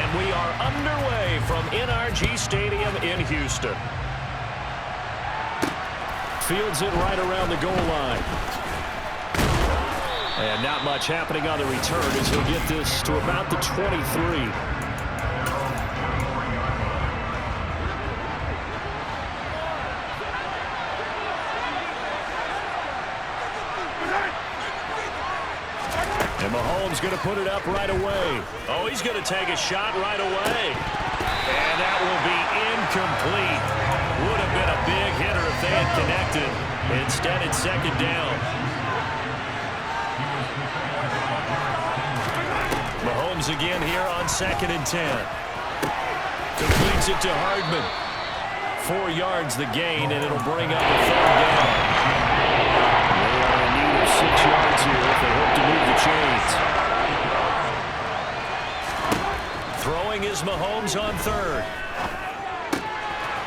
And we are underway from NRG Stadium in Houston. Fields it right around the goal line. And not much happening on the return as he'll get this to about the 23. And Mahomes going to put it up right away. Oh, he's going to take a shot right away. And that will be incomplete. Would have been a big hitter if they had connected. Instead, it's second down. Mahomes again here on 2nd and 10. Completes it to Hardman. 4 yards the gain, and it'll bring up a 3rd down. They are in need of 6 yards here if they hope to move the chains. Throwing is Mahomes on 3rd.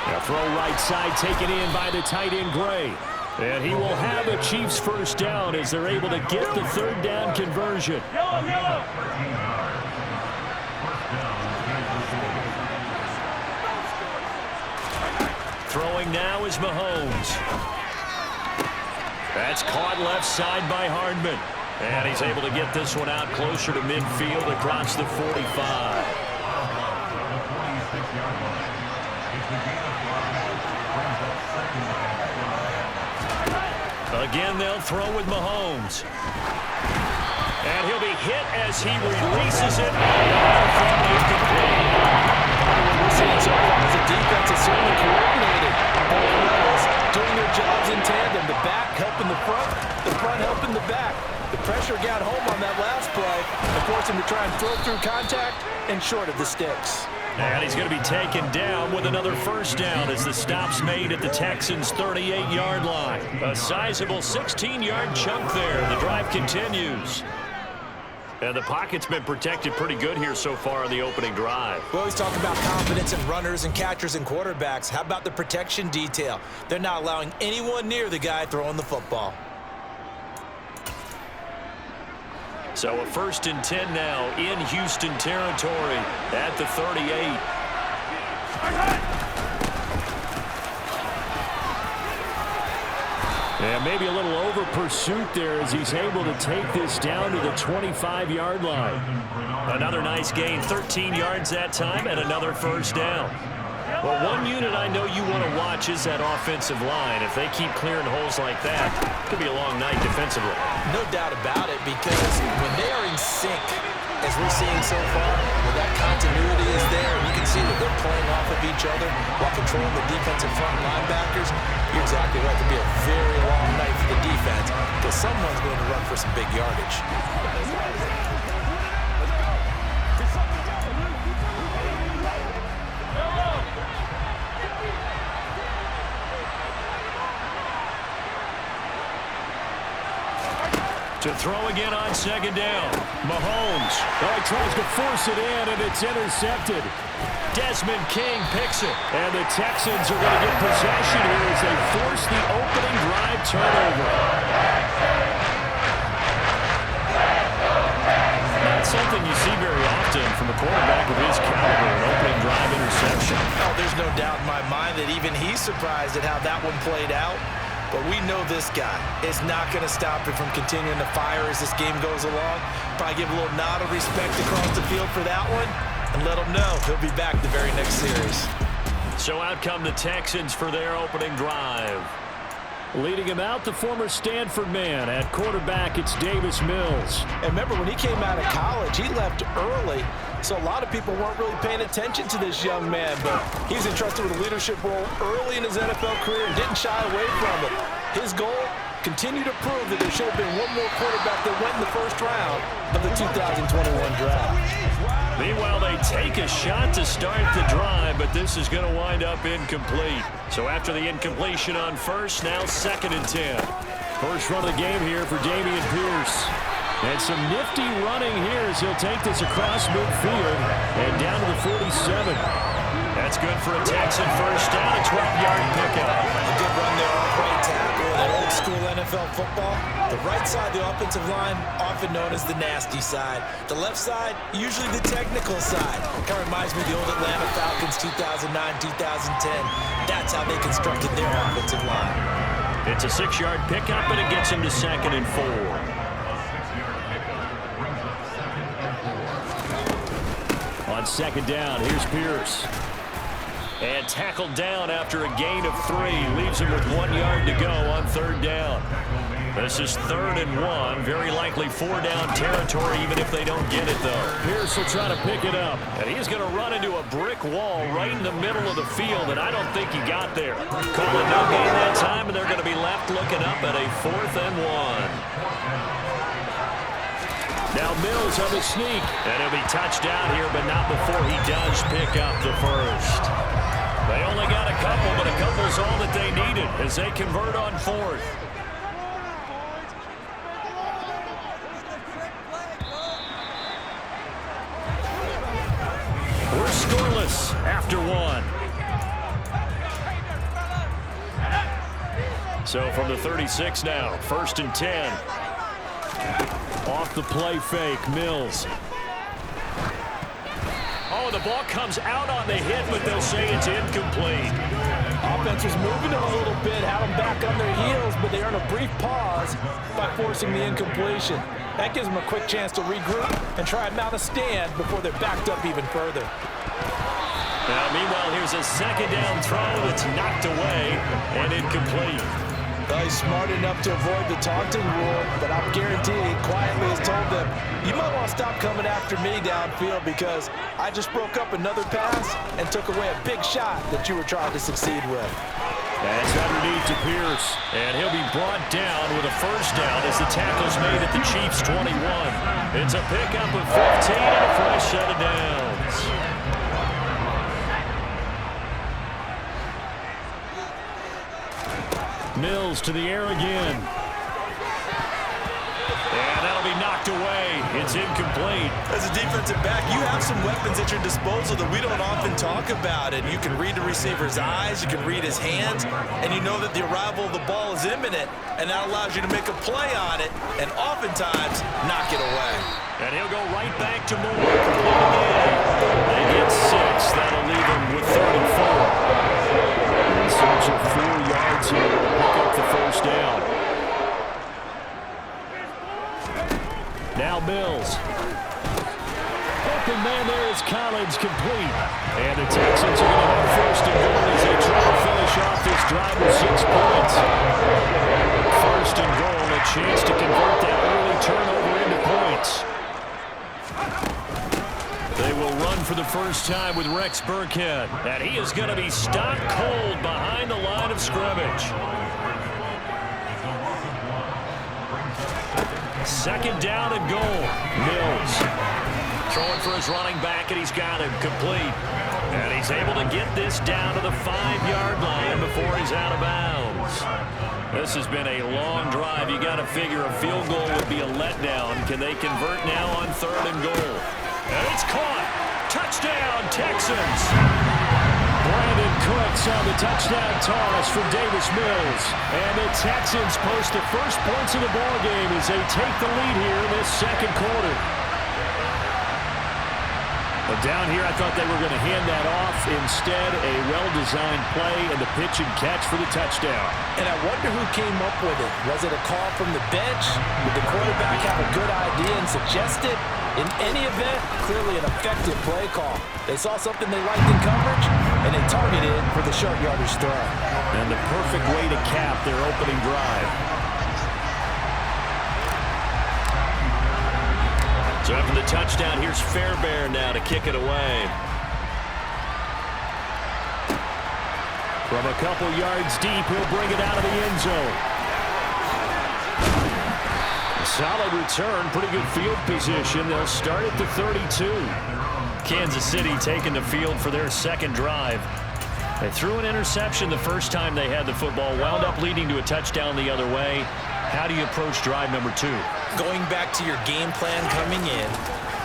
A throw right side taken in by the tight end Gray. And he will have a Chiefs first down as they're able to get the 3rd down conversion. Throwing now is Mahomes. That's caught left side by Hardman. And he's able to get this one out closer to midfield across the 45. Again, they'll throw with Mahomes. And he'll be hit as he releases it. Incomplete. We're seeing so far as the defense is certainly coordinated. Both levels doing their jobs in tandem. The back helping the front helping the back. The pressure got home on that last play and forced him to try and throw through contact and short of the sticks. And he's going to be taken down with another first down as the stop's made at the Texans' 38-yard line. A sizable 16-yard chunk there. The drive continues. And the pocket's been protected pretty good here so far on the opening drive. We always talk about confidence in runners and catchers and quarterbacks. How about the protection detail? They're not allowing anyone near the guy throwing the football. So a 1st and 10 now in Houston territory at the 38. And maybe a little over pursuit there as he's able to take this down to the 25-yard line. Another nice gain, 13 yards that time, and another first down. Well, one unit I know you want to watch is that offensive line. If they keep clearing holes like that, it could be a long night defensively. No doubt about it, because when they are in sync, as we're seeing so far, well, that continuity is there, and you can see that they're playing off of each other while controlling the defensive front linebackers. You're exactly right. It could be a very long night for the defense because someone's going to run for some big yardage. To throw again on 2nd down. Mahomes. Oh, he tries to force it in, and it's intercepted. Desmond King picks it. And the Texans are going to get possession here as they force the opening drive turnover. Not something you see very often from a quarterback of his caliber, an opening drive interception. Oh, there's no doubt in my mind that even he's surprised at how that one played out. But we know this guy is not going to stop him from continuing to fire as this game goes along. Probably give a little nod of respect across the field for that one and let him know he'll be back the very next series. So out come the Texans for their opening drive. Leading him out, the former Stanford man. At quarterback, it's Davis Mills. And remember, when he came out of college, he left early. So a lot of people weren't really paying attention to this young man, but he's entrusted with a leadership role early in his NFL career and didn't shy away from it. His goal, continue to prove that there should have been one more quarterback that went in the first round of the 2021 draft. Meanwhile, they take a shot to start the drive, but this is going to wind up incomplete. So after the incompletion on first, now 2nd and 10. First run of the game here for Dameon Pierce. And some nifty running here as he'll take this across midfield and down to the 47. That's good for a Texan first down, a 12-yard pickup. A good run there off right tackle. old school NFL football, the right side of the offensive line, often known as the nasty side. The left side, usually the technical side. Kind of reminds me of the old Atlanta Falcons 2009, 2010. That's how they constructed their offensive line. It's a 6-yard pickup, and it gets him to 2nd and 4. On 2nd down, here's Pierce. And tackled down after a gain of 3. Leaves him with 1 yard to go on 3rd down. This is 3rd and 1. Very likely 4-down territory, even if they don't get it, though. Pierce will try to pick it up. And he's going to run into a brick wall right in the middle of the field, and I don't think he got there. Calling no gain that time, and they're going to be left looking up at a 4th and 1. Now Mills on the sneak. And he'll be touched down here, but not before he does pick up the first. They only got a couple, but a couple's all that they needed as they convert on 4th. We're scoreless after 1. So from the 36 now, 1st and 10. Off the play fake, Mills. Oh, the ball comes out on the hit, but they'll say it's incomplete. Offense was moving them a little bit, had them back on their heels, but they earn a brief pause by forcing the incompletion. That gives them a quick chance to regroup and try and mount a stand before they're backed up even further. Now, meanwhile, here's a 2nd down throw that's knocked away and incomplete. Well, he's smart enough to avoid the taunting rule, but I'm guaranteeing he quietly has told them, you might want to stop coming after me downfield because I just broke up another pass and took away a big shot that you were trying to succeed with. That's underneath to Pierce, and he'll be brought down with a 1st down as the tackle's made at the Chiefs' 21. It's a pickup of 15 and a fresh set of downs. Mills to the air again. And that'll be knocked away. It's incomplete. As a defensive back, you have some weapons at your disposal that we don't often talk about. And you can read the receiver's eyes, you can read his hands, and you know that the arrival of the ball is imminent, and that allows you to make a play on it and oftentimes knock it away. And he'll go right back to Moore. They get 6. That'll leave him with 3rd and 4. In search of 4 yards here to pick up the 1st down. Now Mills. Open man there is Collins, complete. And the Texans are going to have 1st and goal as they try to finish off this drive with 6 points. 1st and goal, a chance to convert that early turnover into points. They will run for the first time with Rex Burkhead. And he is going to be stopped cold behind the line of scrimmage. 2nd down and goal. Mills throwing for his running back, and he's got him complete. And he's able to get this down to the 5-yard line before he's out of bounds. This has been a long drive. You got to figure a field goal would be a letdown. Can they convert now on 3rd and goal? And it's caught. Touchdown, Texans. Brandon Cooks on the touchdown toss for Davis Mills. And the Texans post the first points of the ballgame as they take the lead here in this 2nd quarter. But down here, I thought they were going to hand that off. Instead, a well-designed play and the pitch and catch for the touchdown. And I wonder who came up with it. Was it a call from the bench? Did the quarterback have a good idea and suggest it? In any event, clearly an effective play call. They saw something they liked in coverage, and they targeted it for the short yardage throw. And the perfect way to cap their opening drive. So after the touchdown, here's Fairbairn now to kick it away. From a couple yards deep, he'll bring it out of the end zone. Solid return, pretty good field position. They'll start at the 32. Kansas City taking the field for their 2nd drive. They threw an interception the first time they had the football, wound up leading to a touchdown the other way. How do you approach drive number 2? Going back to your game plan coming in,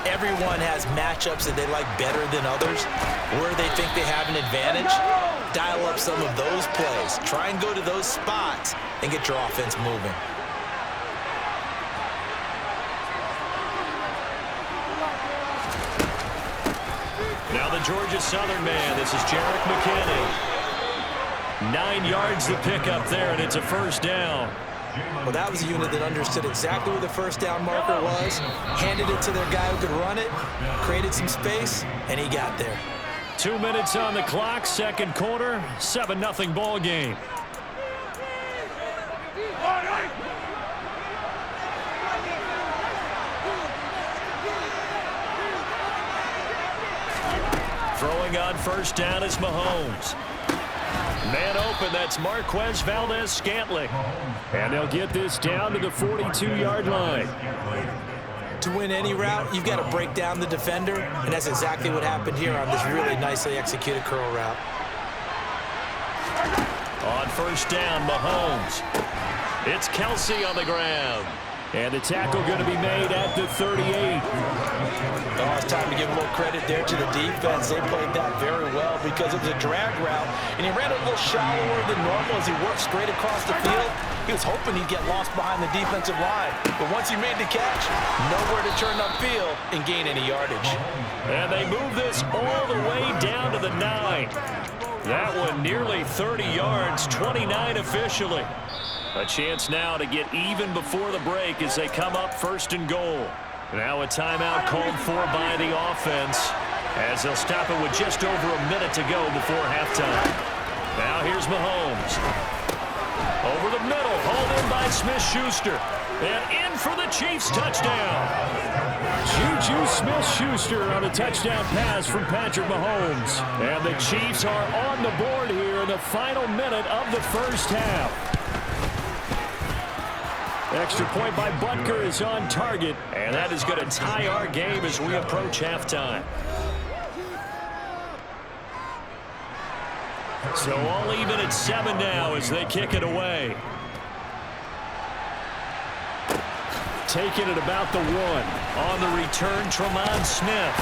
everyone has matchups that they like better than others, where they think they have an advantage. dial up some of those plays. Try and go to those spots and get your offense moving. Now the Georgia Southern man. This is Jarek McKinney. 9 yards to pick up there, and it's a first down. Well, that was a unit that understood exactly where the first down marker was, handed it to their guy who could run it, created some space, and he got there. 2 minutes on the clock, second quarter, 7-0 ball game. Throwing on first down is Mahomes. Man open, that's Marquez Valdez-Scantling. And they'll get this down to the 42-yard line. To win any route, you've got to break down the defender, and that's exactly what happened here on this really nicely executed curl route. On first down, Mahomes. It's Kelsey on the ground. And the tackle going to be made at the 38. Oh, it's time to give a little credit there to the defense. They played that very well because it was a drag route, and he ran a little shallower than normal as he worked straight across the field. He was hoping he'd get lost behind the defensive line, but once he made the catch, nowhere to turn upfield and gain any yardage. And they move this all the way down to the 9. That one nearly 30 yards, 29 officially. A chance now to get even before the break as they come up first and goal. Now a timeout called for by the offense as they'll stop it with just over a minute to go before halftime. Now here's Mahomes. Over the middle, hauled in by Smith-Schuster. And in for the Chiefs touchdown. Juju Smith-Schuster on a touchdown pass from Patrick Mahomes. And the Chiefs are on the board here in the final minute of the first half. Extra point by Butker is on target, and that is going to tie our game as we approach halftime. So all even at 7 now as they kick it away. Taking it about the 1. On the return, Tremont Smith.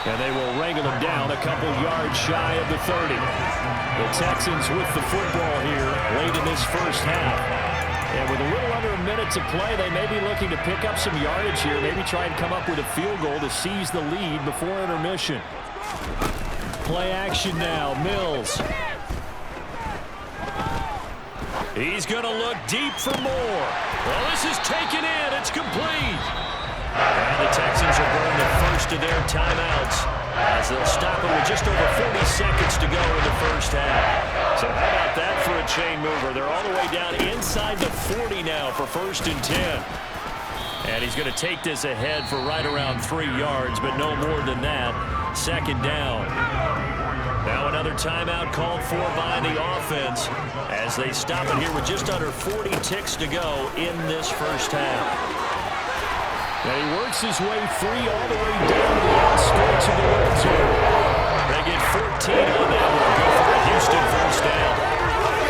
And they will wrangle him down a couple yards shy of the 30. The Texans with the football here late in this first half. And with a little under a minute to play, they may be looking to pick up some yardage here, maybe try and come up with a field goal to seize the lead before intermission. Play action now, Mills. He's going to look deep for more. Well, this is taken in. It's complete. And the Texans are burning the first of their timeouts as they'll stop it with just over 40 seconds to go in the first half. So how about that for a chain mover? They're all the way down inside the 40 now for first and 10. And he's going to take this ahead for right around 3 yards, but no more than that. Second down. Now another timeout called for by the offense as they stop it here with just under 40 ticks to go in this first half. And he works his way free all the way down to the outskirts of the red zone. They get 14 on that one. Good for a Houston first down.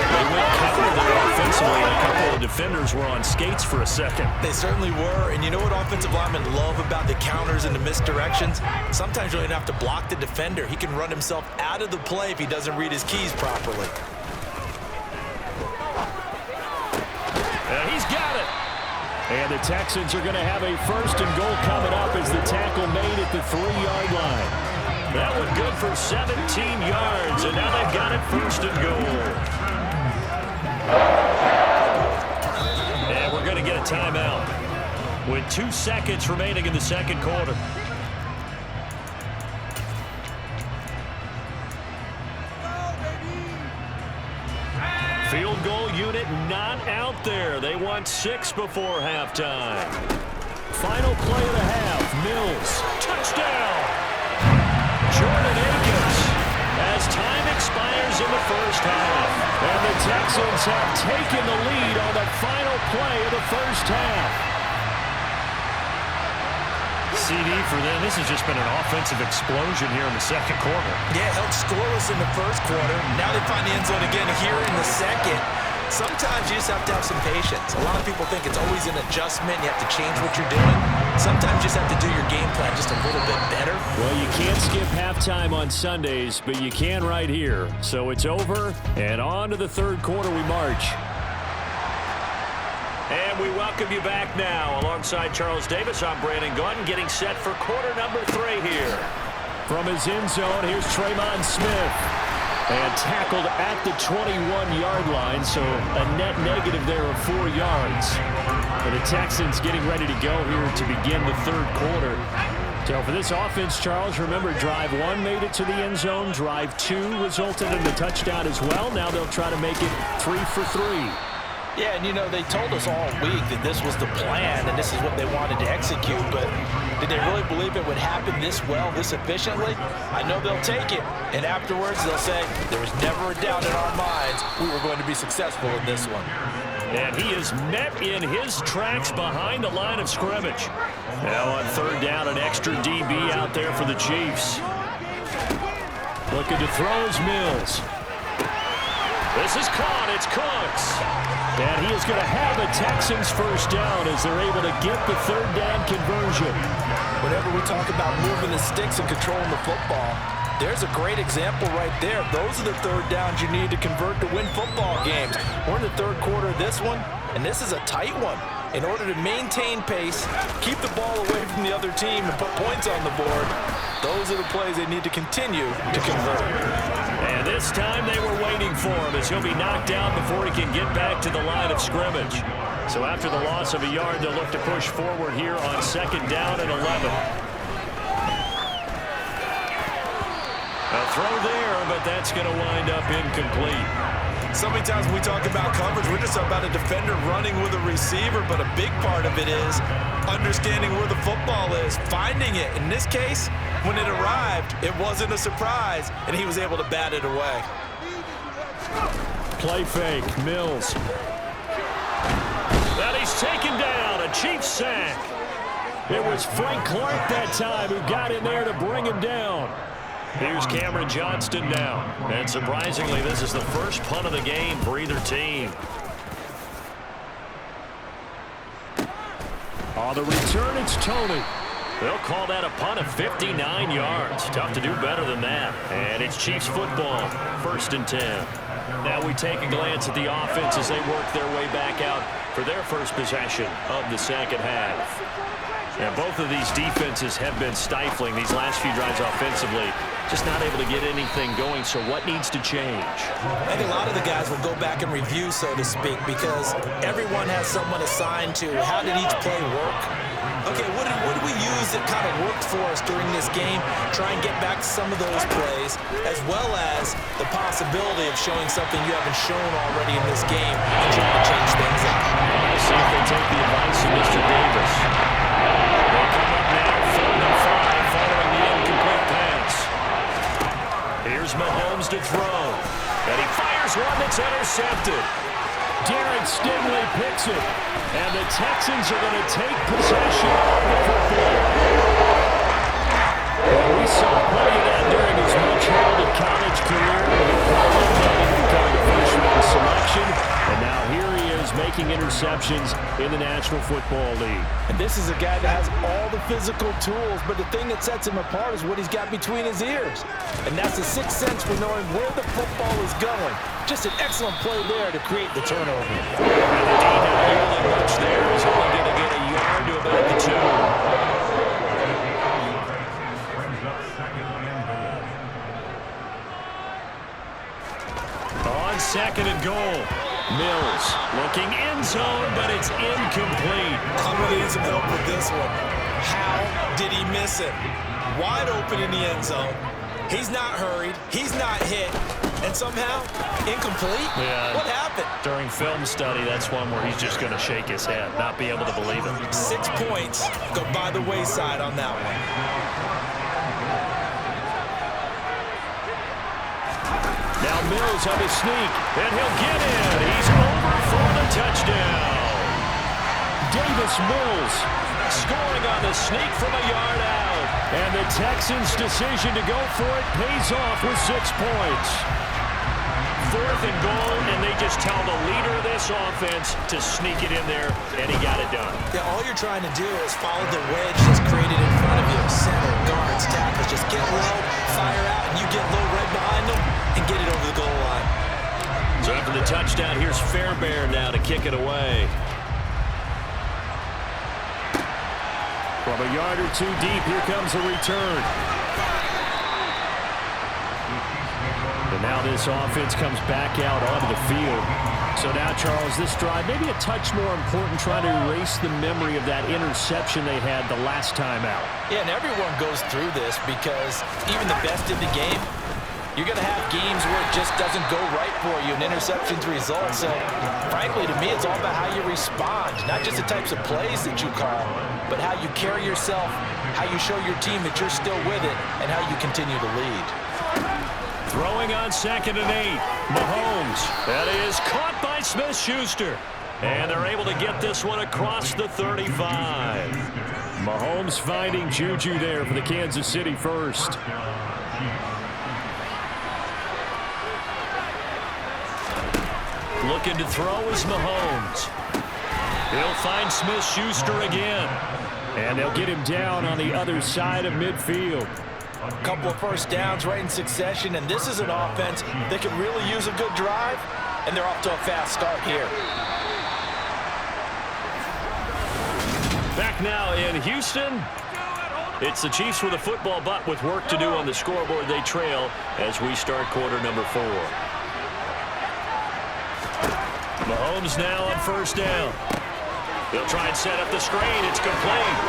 They went counter there offensively, and a couple of defenders were on skates for a second. They certainly were, and you know what offensive linemen love about the counters and the misdirections? Sometimes you don't even have to block the defender. He can run himself out of the play if he doesn't read his keys properly. And he's got it. And the Texans are going to have a first and goal coming up as the tackle made at the 3-yard line. That one good for 17 yards, and now they've got it first and goal. And we're going to get a timeout with 2 seconds remaining in the second quarter. Field goal unit not out there. They want 6 before halftime. Final play of the half. Mills. Touchdown. Jordan Akins as time expires in the first half. And the Texans have taken the lead on the final play of the first half. CD for them. This has just been an offensive explosion here in the second quarter. Yeah, held scoreless in the first quarter. Now they find the end zone again here in the second. Sometimes you just have to have some patience. A lot of people think it's always an adjustment. You have to change what you're doing. sometimes you just have to do your game plan just a little bit better. Well, you can't skip halftime on Sundays, but you can right here. So it's over, and on to the third quarter we march. And we welcome you back now. Alongside Charles Davis, I'm Brandon Gaudin, getting set for quarter number 3 here. From his end zone, here's Tremon Smith. And tackled at the 21-yard line, so a net negative there of 4 yards. For the Texans getting ready to go here to begin the third quarter. So for this offense, Charles, remember, drive 1 made it to the end zone. Drive 2 resulted in the touchdown as well. Now they'll try to make it 3 for 3. Yeah, and you know, they told us all week that this was the plan and this is what they wanted to execute, but did they really believe it would happen this well, this efficiently? I know they'll take it, and afterwards they'll say, there was never a doubt in our minds we were going to be successful in this one. And he is met in his tracks behind the line of scrimmage. Now on third down, an extra DB out there for the Chiefs. Looking to throw is Mills. This is caught. It's Cooks. And he is going to have a Texans first down as they're able to get the third down conversion. Whenever we talk about moving the sticks and controlling the football, there's a great example right there. Those are the third downs you need to convert to win football games. We're in the third quarter of this one, and this is a tight one. In order to maintain pace, keep the ball away from the other team, and put points on the board, those are the plays they need to continue to convert. And this time they were waiting for him as he'll be knocked down before he can get back to the line of scrimmage. So after the loss of a yard, they'll look to push forward here on second down and 11. A throw there, but that's going to wind up incomplete. So many times when we talk about coverage, we're just about a defender running with a receiver, but a big part of it is understanding where the football is, finding it. In this case, when it arrived, it wasn't a surprise, and he was able to bat it away. Play fake, Mills. That he's taken down, a Chiefs sack. It was Frank Clark that time who got in there to bring him down. Here's Cameron Johnston now. And surprisingly, this is the first punt of the game for either team. On the return, it's Tony. They'll call that a punt of 59 yards. Tough to do better than that. And it's Chiefs football, 1st and 10. Now we take a glance at the offense as they work their way back out for their first possession of the second half. Now, both of these defenses have been stifling these last few drives offensively. Just not able to get anything going, so what needs to change? I think a lot of the guys will go back and review, so to speak, because everyone has someone assigned to how did each play work. Okay, what did we use that kind of worked for us during this game? Try and get back to some of those plays, as well as the possibility of showing something you haven't shown already in this game and trying to change things up. We'll see if they take the advice of Mr. Davis. They'll come up now, 3rd and 5, following the incomplete pass. Here's Mahomes to throw. And he fires one that's intercepted. Derek Stingley picks it. And the Texans are going to take possession of the football. Well, we saw plenty of that during his much-heralded college career. Becoming a first-round selection. And now here he is making interceptions in the National Football League. And this is a guy that has all the physical tools, but the thing that sets him apart is what he's got between his ears. And that's the sixth sense for knowing where the football is going. Just an excellent play there to create the turnover. And the D-9 rush there is only going to get a yard to about the 2. On second and goal. Mills looking end zone, but it's incomplete. I'm going to need some help with this one. How did he miss it? Wide open in the end zone. He's not hurried. He's not hit. And somehow, incomplete? Yeah. What happened? During film study, that's one where he's just going to shake his head, not be able to believe it. 6 points go by the wayside on that one. Now Mills on his sneak, and he'll get in. He's over for the touchdown. Davis Mills scoring on the sneak from a yard out. And the Texans' decision to go for it pays off with 6 points. 4th and goal, and they just tell the leader of this offense to sneak it in there, and he got it done. Yeah, all you're trying to do is follow the wedge that's created in front of you. Center, guards, tackles. Just get low, fire out, and you get low right behind them and get it over the goal line. So after the touchdown, here's Fairbairn now to kick it away. From a yard or two deep, here comes a return. And now this offense comes back out onto the field. So now, Charles, this drive maybe a touch more important, trying to erase the memory of that interception they had the last time out. Yeah, and everyone goes through this because even the best in the game, you're going to have games where it just doesn't go right for you and interceptions result. So, frankly, to me, it's all about how you respond, not just the types of plays that you call, but how you carry yourself, how you show your team that you're still with it, and how you continue to lead. Throwing on 2nd and 8. Mahomes. That is caught by Smith-Schuster. And they're able to get this one across the 35. Mahomes finding Juju there for the Kansas City first. Looking to throw is Mahomes. He'll find Smith-Schuster again. And they'll get him down on the other side of midfield. A couple of first downs right in succession, and this is an offense that could really use a good drive, and they're off to a fast start here. Back now in Houston. It's the Chiefs with a football, but with work to do on the scoreboard. They trail as we start quarter number 4. Mahomes now on 1st down. He'll try and set up the screen. It's complete.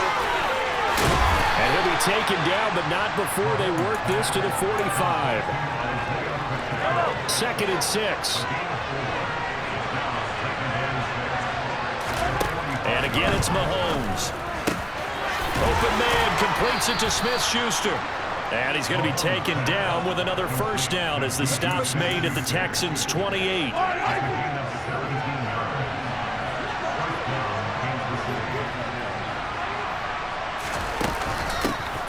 And he'll be taken down, but not before they work this to the 45. 2nd and 6. And again, it's Mahomes. Open man completes it to Smith-Schuster. And he's going to be taken down with another 1st down as the stop's made at the Texans' 28.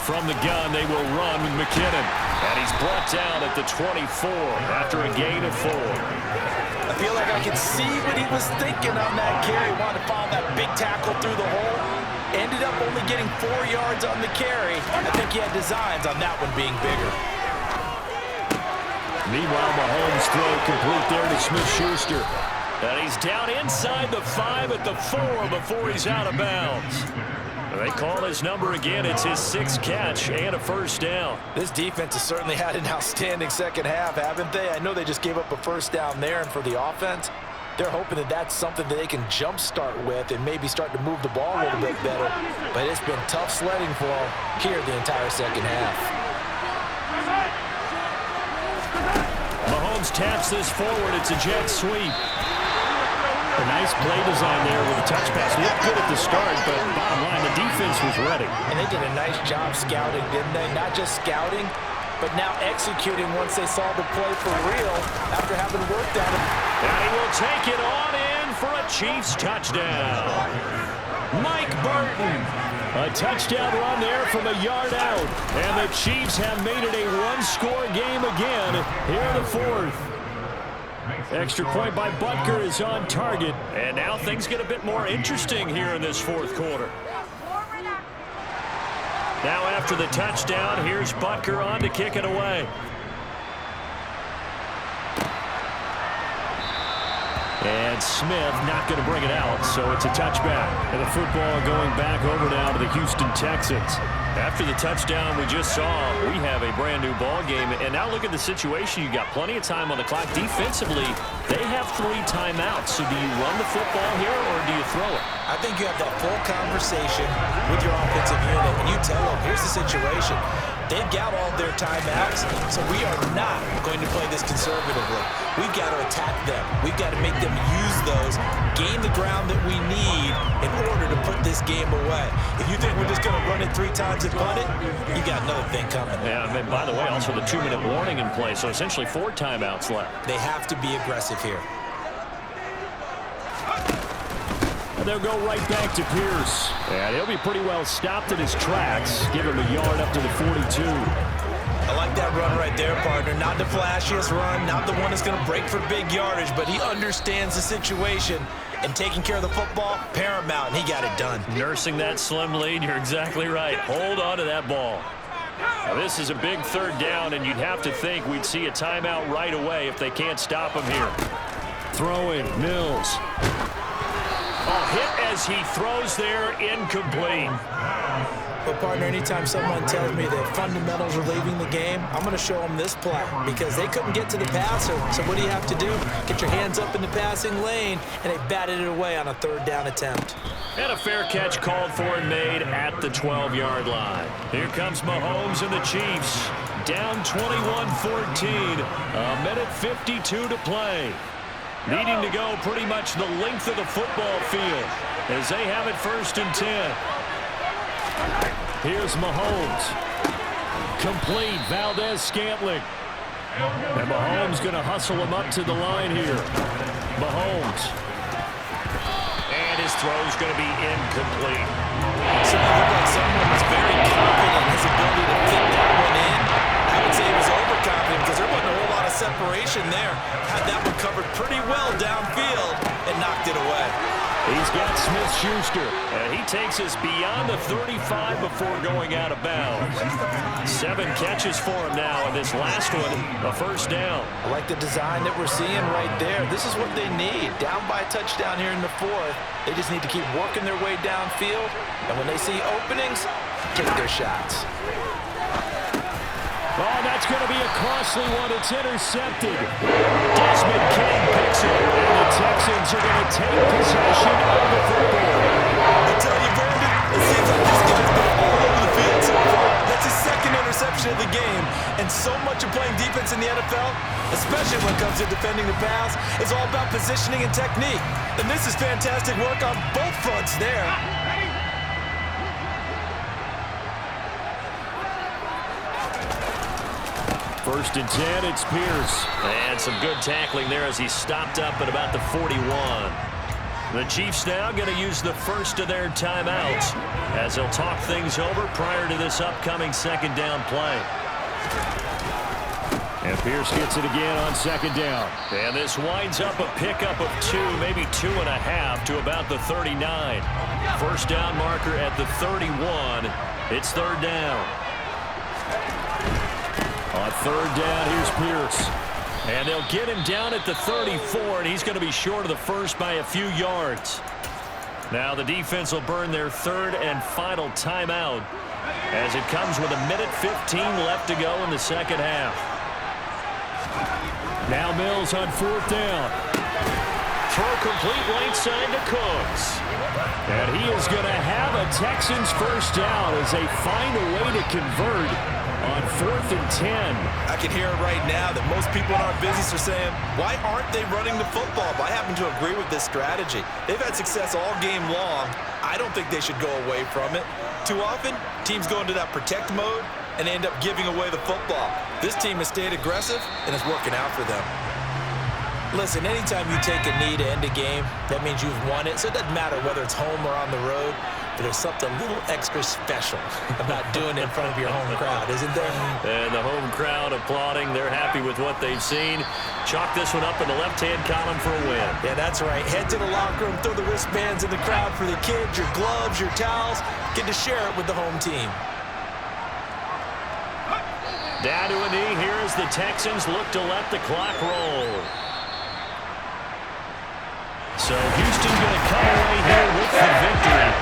From the gun, they will run with McKinnon. And he's brought down at the 24 after a gain of 4. I feel like I can see what he was thinking on that carry. Wanted to follow that big tackle through the hole. Ended up only getting 4 yards on the carry. I think he had designs on that one being bigger. Meanwhile, Mahomes throw complete there to Smith-Schuster. And he's down inside the 5 at the 4 before he's out of bounds. They call his number again. It's his 6th catch and a 1st down. This defense has certainly had an outstanding second half, haven't they? I know they just gave up a 1st down there, and for the offense, they're hoping that that's something that they can jumpstart with and maybe start to move the ball a little bit better. But it's been tough sledding for them here the entire second half. Mahomes taps this forward. It's a jet sweep. A nice play design there with a touch pass. Looked good at the start, but bottom line, the defense was ready. And they did a nice job scouting, didn't they? Not just scouting, but now executing once they saw the play for real after having worked on it. And he will take it on in for a Chiefs touchdown. Mike Burton. A touchdown run there from a yard out. And the Chiefs have made it a one-score game again here in the 4th. Extra point by Butker is on target. And now things get a bit more interesting here in this 4th quarter. Now after the touchdown, here's Butker on to kick it away. And Smith not going to bring it out, so it's a touchback. And the football going back over now to the Houston Texans. After the touchdown we just saw, we have a brand-new ball game. And now look at the situation. You've got plenty of time on the clock. Defensively, they have 3 timeouts. So do you run the football here or do you throw it? I think you have that full conversation with your offensive unit, and you tell them, here's the situation. They've got all their timeouts, so we are not going to play this conservatively. We've got to attack them. We've got to make them use those, gain the ground that we need in order to put this game away. If you think we're just going to run it 3 times and punt it, you got another thing coming. Yeah, and by the way, also the 2-minute warning in play, so essentially 4 timeouts left. They have to be aggressive here. And they'll go right back to Pierce. And he'll be pretty well stopped in his tracks. Give him a yard up to the 42. I like that run right there, partner. Not the flashiest run, not the one that's going to break for big yardage, but he understands the situation, and taking care of the football, paramount, and he got it done. Nursing that slim lead, you're exactly right. Hold on to that ball. Now, this is a big third down, and you'd have to think we'd see a timeout right away if they can't stop him here. Throwing, Mills. A hit as he throws there, incomplete. But, partner, anytime someone tells me that fundamentals are leaving the game, I'm going to show them this play because they couldn't get to the passer. So what do you have to do? Get your hands up in the passing lane, and they batted it away on a third down attempt. And a fair catch called for and made at the 12-yard line. Here comes Mahomes and the Chiefs. Down 21-14. A minute 52 to play. Needing to go pretty much the length of the football field as they have it 1st and 10. Here's Mahomes. Complete. Valdez-Scantling. And Mahomes going to hustle him up to the line here. Mahomes. And his throw's going to be incomplete. So it looked like someone was very confident in his ability to fit that one in. I would say he was overconfident because there wasn't a whole lot of separation there. Had that one covered pretty well downfield and knocked it away. He's got Smith-Schuster, and he takes us beyond the 35 before going out of bounds. 7 catches for him now, and this last one, a first down. I like the design that we're seeing right there. This is what they need. Down by a touchdown here in the 4th. They just need to keep working their way downfield, and when they see openings, take their shots. Oh, that's going to be a costly one. It's intercepted. Desmond King picks it, and the Texans are going to take possession of the football. I tell you, Brandon, it seems like this guy's been all over the field so far. That's his 2nd interception of the game, and so much of playing defense in the NFL, especially when it comes to defending the pass, is all about positioning and technique. And this is fantastic work on both fronts there. 1st and 10, it's Pierce. And some good tackling there as he stopped up at about the 41. The Chiefs now going to use the first of their timeouts as they'll talk things over prior to this upcoming 2nd down play. And Pierce gets it again on 2nd down. And this winds up a pickup of 2, maybe 2.5 to about the 39. First down marker at the 31. It's 3rd down. On 3rd down, here's Pierce. And they'll get him down at the 34, and he's going to be short of the first by a few yards. Now the defense will burn their 3rd and final timeout as it comes with a minute 15 left to go in the 2nd half. Now Mills on 4th down. Throw complete right side to Cooks. And he is going to have a Texans first down as they find a way to convert on 4th and 10. I can hear it right now that most people in our business are saying, why aren't they running the football? But I happen to agree with this strategy. They've had success all game long. I don't think they should go away from it. Too often, teams go into that protect mode and end up giving away the football. This team has stayed aggressive, and it's working out for them. Listen, anytime you take a knee to end a game, that means you've won it. So it doesn't matter whether it's home or on the road. But there's something a little extra special about doing it in front of your home crowd, isn't there? And the home crowd applauding. They're happy with what they've seen. Chalk this one up in the left-hand column for a win. Yeah, that's right. Head to the locker room, throw the wristbands in the crowd for the kids, your gloves, your towels. Get to share it with the home team. Down to a knee here as the Texans look to let the clock roll. So Houston going to come away here with the victory.